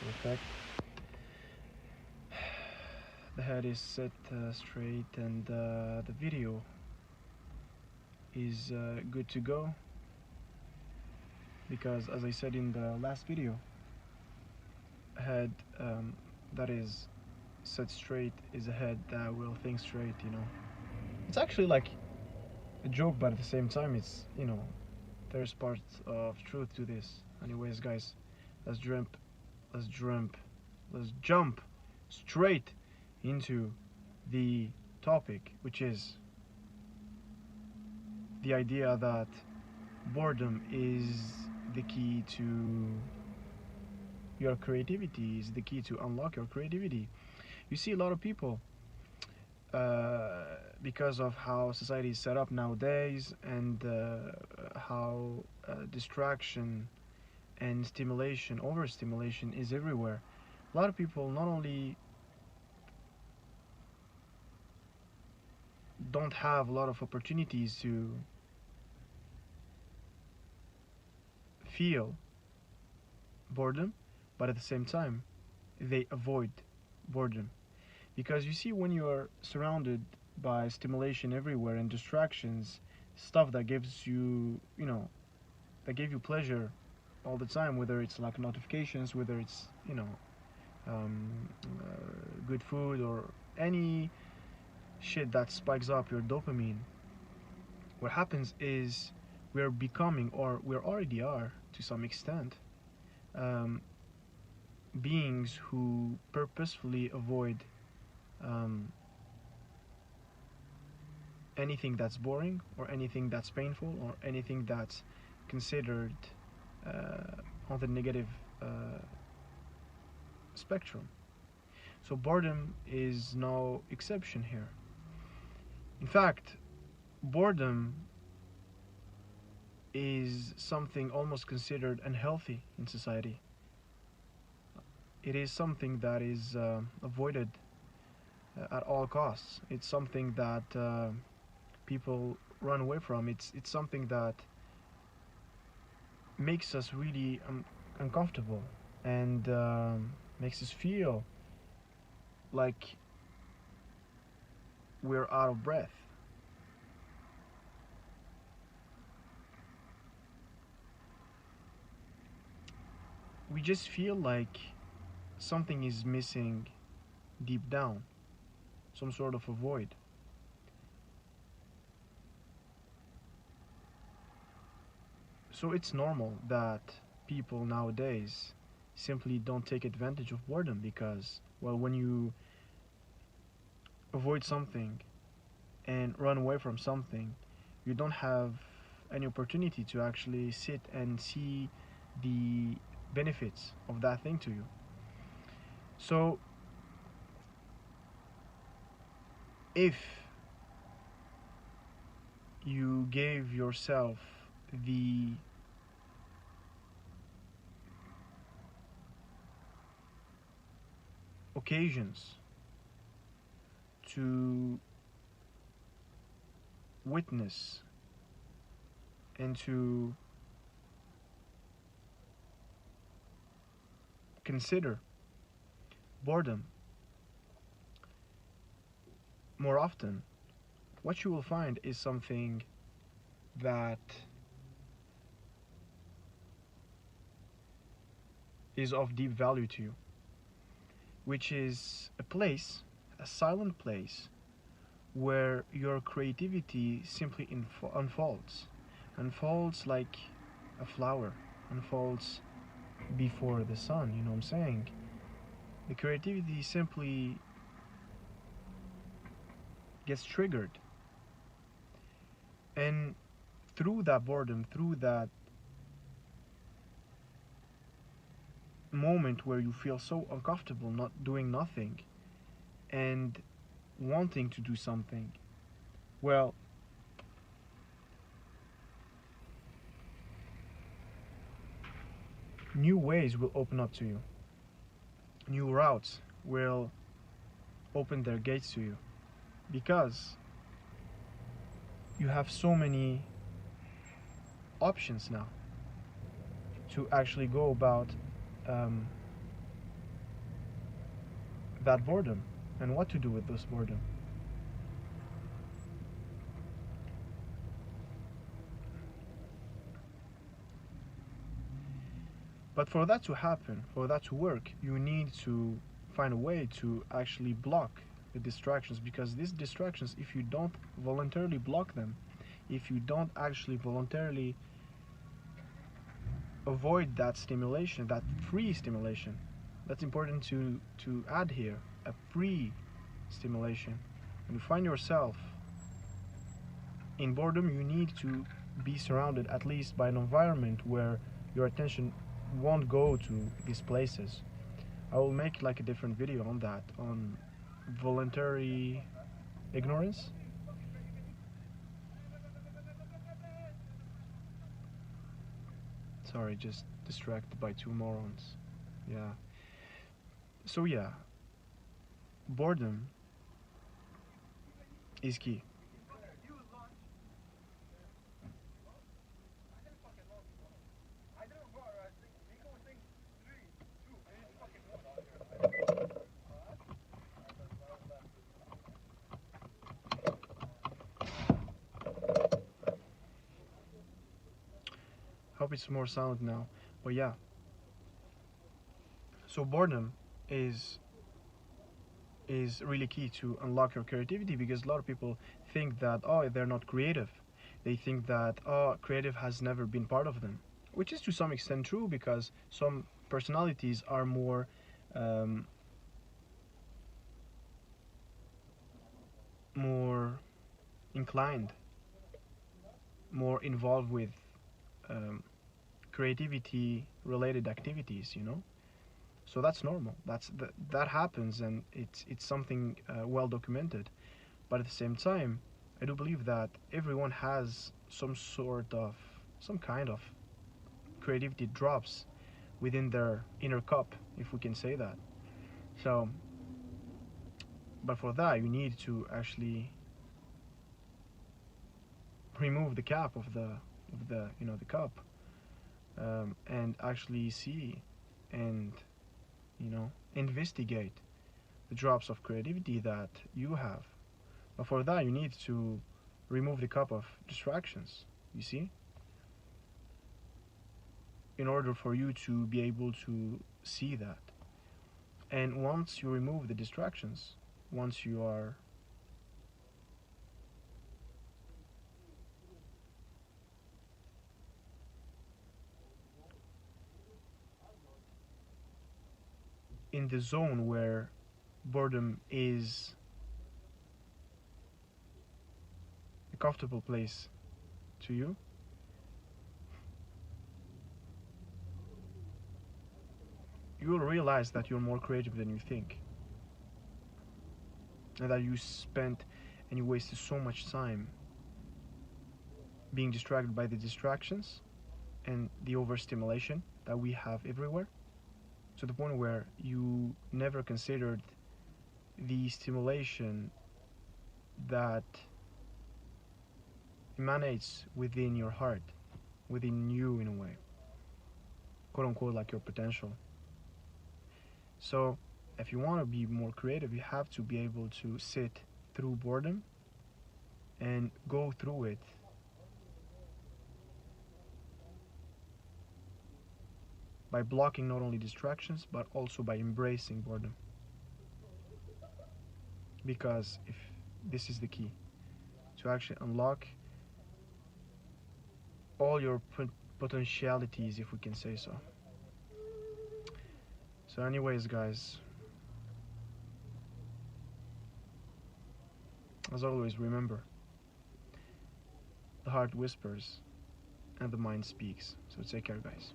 Perfect. The head is set straight, and the video is good to go, because as I said in the last video, head that is set straight is a head that will think straight, you know. It's actually like a joke, but at the same time it's, you know, there's part of truth to this. Anyways, guys, let's jump let's jump let's jump straight into the topic, which is the idea that boredom is the key to your creativity, is the key to unlock your creativity. You see a lot of people, because of how society is set up nowadays, and how distraction and stimulation, overstimulation is everywhere. A lot of people not only don't have a lot of opportunities to feel boredom, but at the same time, they avoid boredom. Because you see, when you are surrounded by stimulation everywhere and distractions, stuff that gives you, you know, that gave you pleasure all the time, whether it's like notifications, whether it's, you know, good food, or any shit that spikes up your dopamine, what happens is we're becoming, or we already are to some extent, um, beings who purposefully avoid um, anything that's boring, or anything that's painful, or anything that's considered on the negative uh, spectrum. So boredom is no exception here. In fact, boredom is something almost considered unhealthy in society. It is something that is avoided at all costs. It's something that people run away from. It's something that makes us really uncomfortable, and makes us feel like we're out of breath. We just feel like something is missing deep down, some sort of a void. So it's normal that people nowadays simply don't take advantage of boredom, because, well, when you avoid something and run away from something, you don't have any opportunity to actually sit and see the benefits of that thing to you. So if you gave yourself the occasions to witness and to consider boredom more often, what you will find is something that is of deep value to you, which is a place, a silent place, where your creativity simply unfolds like a flower, unfolds before the sun, you know what I'm saying? The creativity simply gets triggered, and through that boredom, through that moment where you feel so uncomfortable not doing nothing and wanting to do something, well, new ways will open up to you, new routes will open their gates to you, because you have so many options now to actually go about um, that boredom and what to do with this boredom. But for that to happen, for that to work, you need to find a way to actually block the distractions, because these distractions, if you don't voluntarily block them, if you don't actually voluntarily avoid that stimulation, that free stimulation, that's important to add here, a free stimulation. When you find yourself in boredom, you need to be surrounded at least by an environment where your attention won't go to these places. I will make like a different video on that, on voluntary ignorance. Sorry, just distracted by two morons. Yeah. So yeah, boredom is key. Hope it's more sound now. But yeah. So boredom is really key to unlock your creativity, because a lot of people think that, oh, they're not creative. They think that, oh, creative has never been part of them, which is to some extent true, because some personalities are um, more inclined, more involved with um, creativity related activities, you know. So that's normal. That happens, and it's something well documented. But at the same time, I do believe that everyone has some kind of creativity drops within their inner cup, if we can say that. So, but for that, you need to actually remove the cap of the the cup, and actually see and investigate the drops of creativity that you have. But for that, you need to remove the cup of distractions, you see, in order for you to be able to see that. And once you remove the distractions, once you are in the zone where boredom is a comfortable place to you, you will realize that you're more creative than you think, and that you spent and you wasted so much time being distracted by the distractions and the overstimulation that we have everywhere, to the point where you never considered the stimulation that emanates within your heart, within you, in a way, quote unquote, like your potential. So if you want to be more creative, you have to be able to sit through boredom and go through it by blocking not only distractions but also by embracing boredom. Because if this is the key to actually unlock all your potentialities, if we can say so. So anyways, guys, as always, remember, the heart whispers and the mind speaks. So take care, guys.